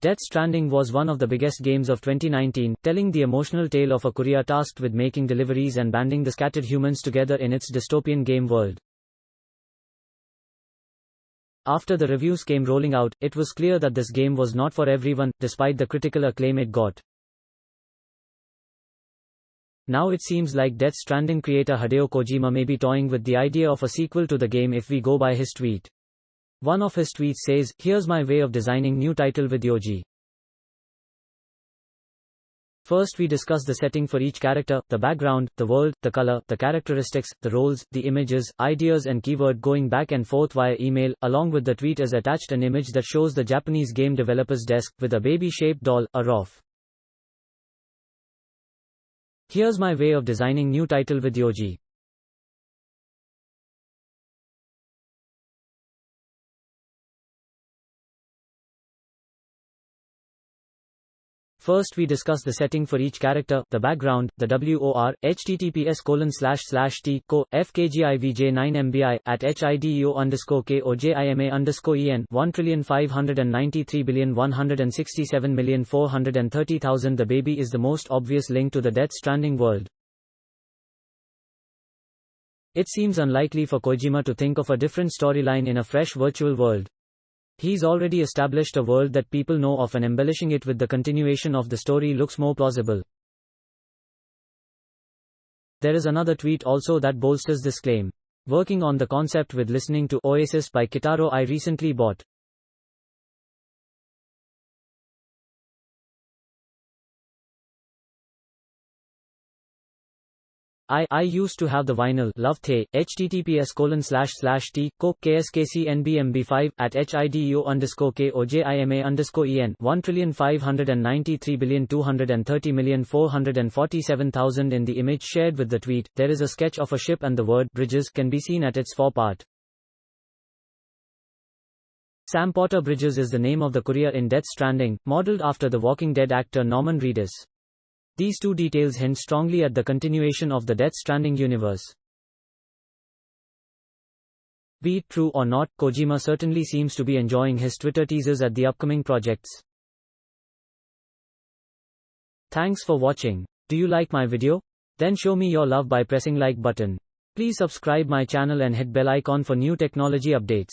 Death Stranding was one of the biggest games of 2019, telling the emotional tale of a courier tasked with making deliveries and banding the scattered humans together in its dystopian game world. After the reviews came rolling out, it was clear that this game was not for everyone, despite the critical acclaim it got. Now it seems like Death Stranding creator Hideo Kojima may be toying with the idea of a sequel to the game if we go by his tweet. One of his tweets says, "Here's my way of designing new title with Yoji." First we discuss the setting for each character, the background, the world, the color, the characteristics, the roles, the images, ideas and keyword going back and forth via email. Along with the tweet is attached an image that shows the Japanese game developer's desk, with a baby-shaped doll, a ROF. Here's my way of designing new title with Yoji. First we discuss the setting for each character, the background, the WOR, https://t, fkgivj9mbi, @hideo_kojima_en, 1,593,167,430,000. The baby is the most obvious link to the Death Stranding world. It seems unlikely for Kojima to think of a different storyline in a fresh virtual world. He's already established a world that people know of, and embellishing it with the continuation of the story looks more plausible. There is another tweet also that bolsters this claim. Working on the concept with listening to Oasis by Kitaro I recently bought. I used to have the vinyl. Love the, https://t, kskcnbmb5, @hideo_kojima_en, 1,593,230,447,000. In the image shared with the tweet, there is a sketch of a ship and the word Bridges can be seen at its forepart. Sam Porter Bridges is the name of the courier in Death Stranding, modeled after the Walking Dead actor Norman Reedus. These two details hint strongly at the continuation of the Death Stranding universe. Be it true or not, Kojima certainly seems to be enjoying his Twitter teasers at the upcoming projects. Thanks for watching. Do you like my video? Then show me your love by pressing like button. Please subscribe my channel and hit bell icon for new technology updates.